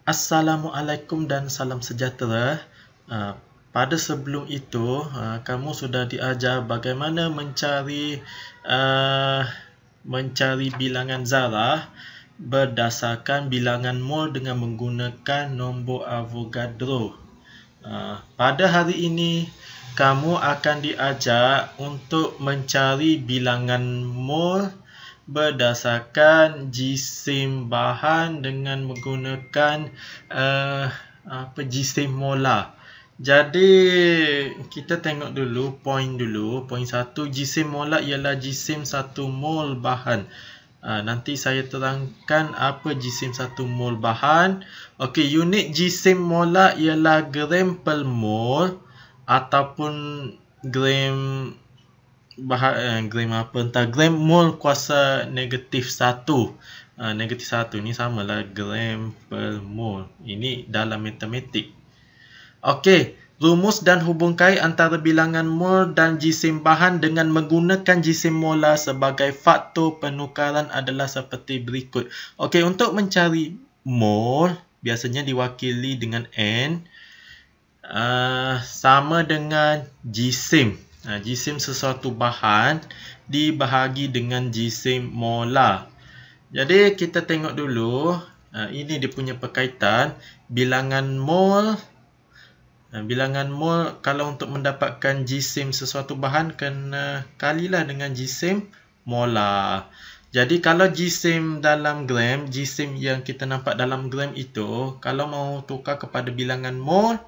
Assalamualaikum dan salam sejahtera. Pada sebelum itu, kamu sudah diajar bagaimana mencari bilangan zarah berdasarkan bilangan mol dengan menggunakan nombor Avogadro. Pada hari ini, kamu akan diajar untuk mencari bilangan mol berdasarkan jisim bahan dengan menggunakan jisim molar. Jadi kita tengok dulu poin dulu. Poin 1, jisim molar ialah jisim 1 mol bahan. Nanti saya terangkan apa jisim 1 mol bahan. Okey, unit jisim molar ialah gram per mol ataupun gram mol kuasa negatif 1. Negatif 1 ni samalah gram per mol. Ini dalam matematik. Okey, rumus dan hubungkai antara bilangan mol dan jisim bahan dengan menggunakan jisim molar sebagai faktor penukaran adalah seperti berikut. Okey, untuk mencari mol biasanya diwakili dengan N sama dengan jisim. Jisim sesuatu bahan dibahagi dengan jisim molar. Jadi kita tengok dulu, ini dia punya perkaitan. Bilangan mol kalau untuk mendapatkan jisim sesuatu bahan kena kalilah dengan jisim molar. Jadi kalau jisim dalam gram, jisim yang kita nampak dalam gram itu, kalau mau tukar kepada bilangan mol,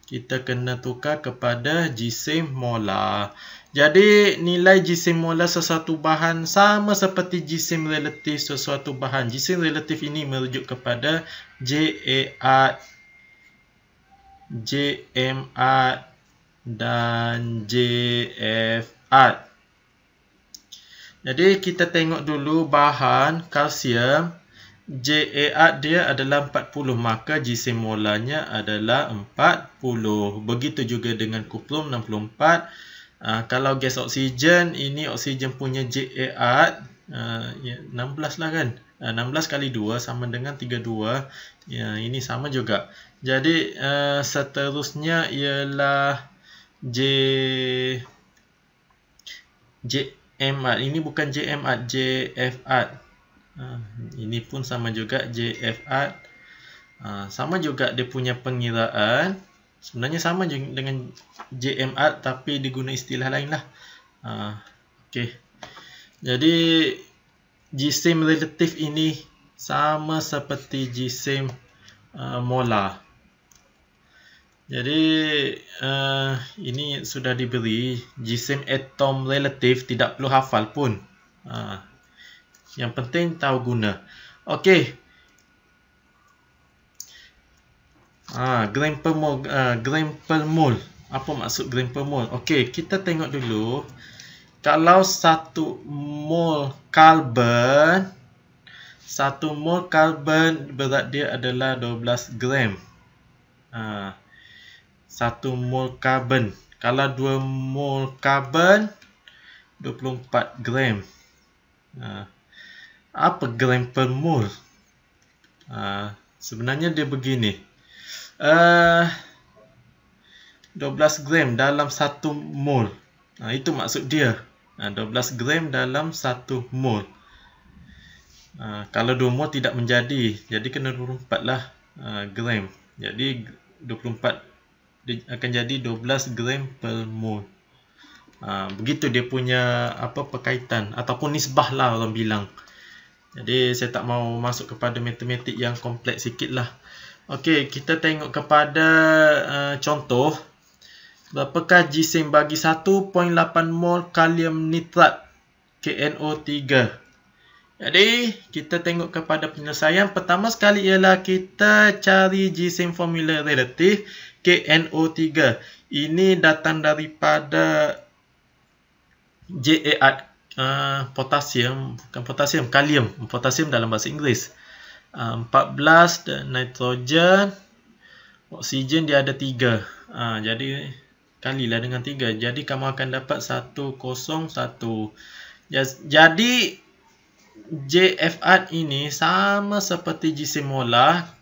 kita kena tukar kepada jisim molar. Jadi nilai jisim molar sesuatu bahan sama seperti jisim relatif sesuatu bahan. Jisim relatif ini merujuk kepada JA, JMA dan JFA. Jadi kita tengok dulu bahan kalsium. JA dia adalah 40, maka jisim molarnya adalah 40. Begitu juga dengan kuplum 64. Kalau gas oksigen, ini oksigen punya JA 16 lah kan. 16 kali 2 sama dengan 32. Ini sama juga. Jadi seterusnya ialah JMA. Ini bukan JMA, JFA. Ini pun sama juga JFA. Sama juga dia punya pengiraan. Sebenarnya sama dengan JMA tapi diguna istilah lain lah. Okey. Jadi jisim relatif ini sama seperti jisim molar. Jadi ini sudah diberi jisim atom relatif, tidak perlu hafal pun. Yang penting tahu guna. Okey. Gram per mol. Apa maksud gram per mol? Okey, kita tengok dulu. Kalau 1 mol karbon, 1 mol karbon berat dia adalah 12 gram. 1 mol karbon. Kalau 2 mol karbon, 24 gram. Apa gram per mol? Sebenarnya dia begini. 12 gram dalam 1 mol. Itu maksud dia. 12 gram dalam 1 mol. Kalau 2 mol tidak menjadi. Jadi kena 24 lah gram. Jadi 24 akan jadi 12 gram per mol. Begitu dia punya perkaitan ataupun nisbah lah orang bilang. Jadi saya tak mau masuk kepada matematik yang kompleks sikit lah. Okey, kita tengok kepada contoh. Berapakah jisim bagi 1.8 mol kalium nitrat KNO3? Jadi kita tengok kepada penyelesaian. Pertama sekali ialah kita cari jisim formula relatif KNO3. Ini datang daripada JAR. Potasium, bukan potasium, kalium. Potasium dalam bahasa Inggeris. 14 dan nitrogen. Oksigen dia ada 3. Jadi kalilah dengan 3. Jadi kamu akan dapat 101. Jadi JFA ini sama seperti jisim molar.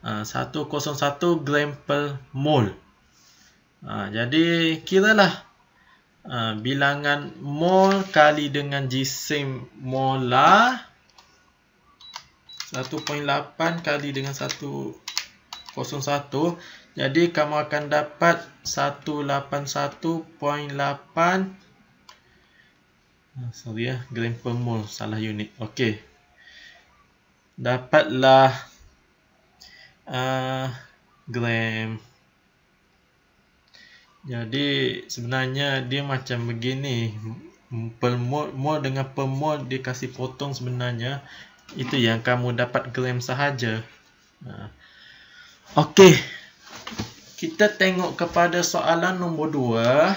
101 gram per mol. Jadi kiralah bilangan mol kali dengan jisim molar 1.8 kali dengan 101. Jadi kamu akan dapat 181.8 gram per mol, salah unit. Okey. Dapatlah gram. Jadi sebenarnya dia macam begini. Per mol dengan per mol dia kasih potong sebenarnya. Itu yang kamu dapat gram sahaja. Okey. Kita tengok kepada soalan nombor 2.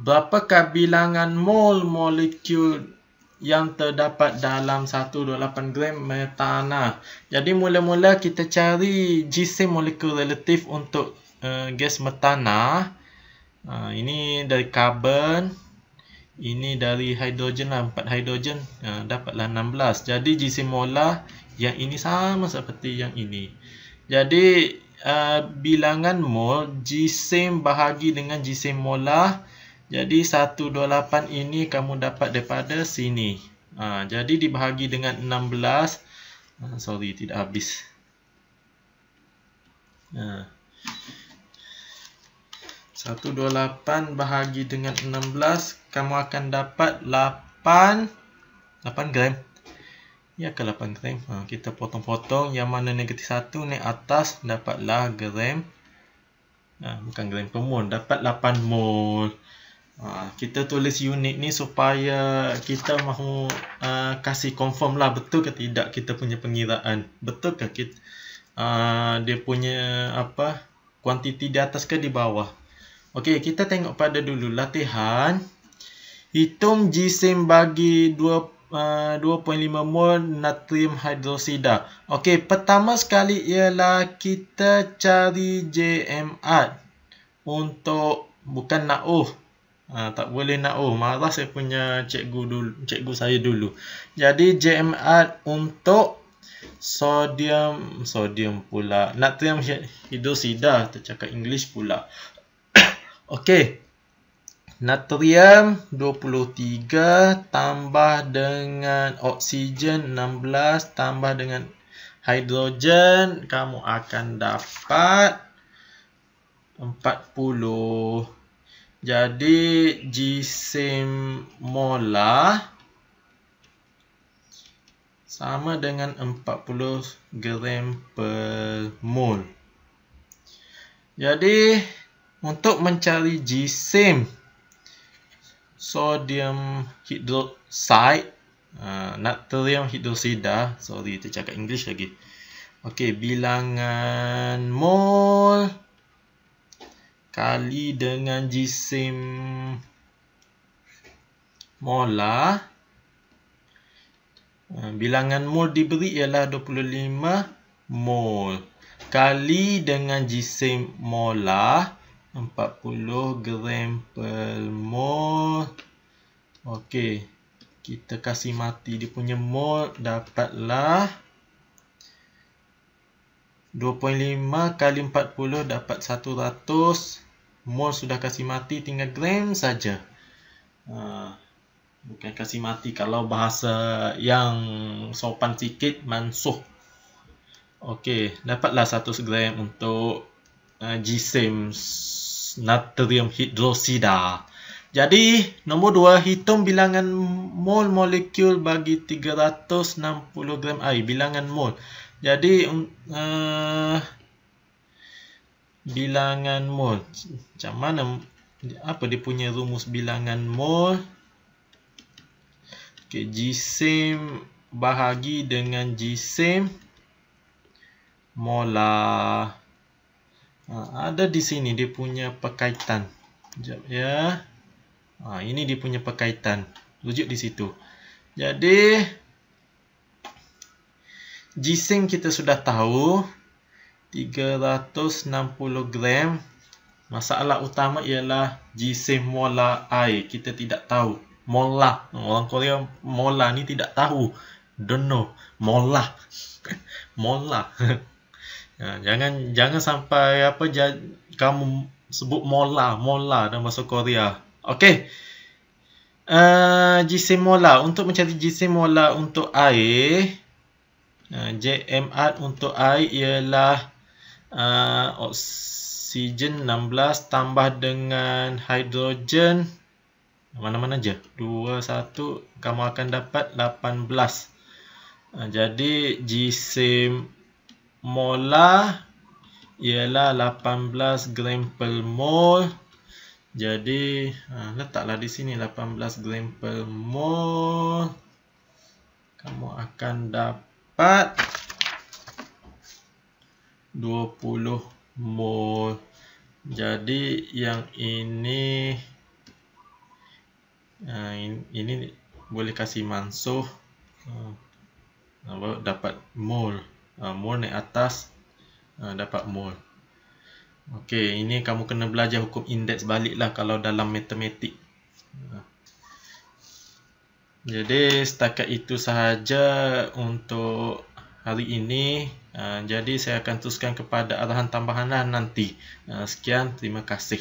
Berapakah bilangan mol molekul yang terdapat dalam 128 gram metana? Jadi mula-mula kita cari jisim molekul relatif untuk gas metana. Ini dari karbon. Ini dari hidrogen lah, 4 hidrogen, dapatlah 16. Jadi jisim molar yang ini sama seperti yang ini. Jadi bilangan mol jisim bahagi dengan jisim molar. Jadi 128 ini kamu dapat daripada sini. Jadi dibahagi dengan 16. Sorry, tidak habis. 128 bahagi dengan 16, kamu akan dapat 8 gram. Ya ke 8 gram. Kita potong-potong, yang mana negatif 1 naik atas, dapatlah gram. Bukan gram per mol, dapat 8 mol. Kita tulis unit ni supaya kita mahu kasih confirm lah betul ke tidak kita punya pengiraan. Betul ke kita dia punya kuantiti di atas ke di bawah. Okey, kita tengok pada dulu latihan. Hitung jisim bagi 2.5 mol natrium hidroksida. Okey, pertama sekali ialah kita cari JMR untuk bukan NaOH. Tak boleh NaOH, marah saya punya cikgu saya dulu. Jadi JMR untuk sodium pula, natrium hidroksida, tercakap English pula. Okey. Natrium 23 tambah dengan oksigen 16 tambah dengan hidrogen, kamu akan dapat 40. Jadi jisim molar sama dengan 40 gram per mol. Jadi untuk mencari jisim sodium hidroksida, natrium hidroksida, sorry tercakap English lagi. Okey, bilangan mol kali dengan jisim molar. Bilangan mol diberi ialah 25 mol kali dengan jisim molar 40 gram per mol. Okey, kita kasih mati dia punya mol, dapatlah 2.5 kali 40 dapat 100 mol. Sudah kasih mati, tinggal gram saja. Bukan kasih mati, kalau bahasa yang sopan sikit, mansuh. Okey, dapatlah 100 gram untuk jisim natrium hidroksida. Jadi nombor 2, hitung bilangan mol molekul bagi 360 gram air. Bilangan mol. Jadi bilangan mol, macam mana, apa dia punya rumus bilangan mol? Okey, jisim bahagi dengan jisim molar. Ada di sini dia punya perkaitan. Sekejap ya. Ini dia punya perkaitan. Rujuk di situ. Jadi jisim kita sudah tahu 360 gram. Masalah utama ialah jisim molar air. Kita tidak tahu. Molar. Orang Korea molar ni tidak tahu. Don't know. Molar. Molar. Jangan sampai kamu sebut molar dalam bahasa Korea. Okey. Jisim molar. Untuk mencari jisim molar untuk air, JMR untuk air ialah oksigen 16 tambah dengan hidrogen mana-mana je 2, 1, kamu akan dapat 18. Jadi jisim molar ialah 18 gram per mol. Jadi letaklah di sini 18 gram per mol. Kamu akan dapat 20 mol. Jadi yang ini boleh kasih mansuh, dapat mol. Mol naik atas, dapat mol. Okey, ini kamu kena belajar hukum indeks baliklah kalau dalam matematik. Jadi setakat itu sahaja untuk hari ini. Jadi saya akan teruskan kepada arahan tambahan nanti. Sekian, terima kasih.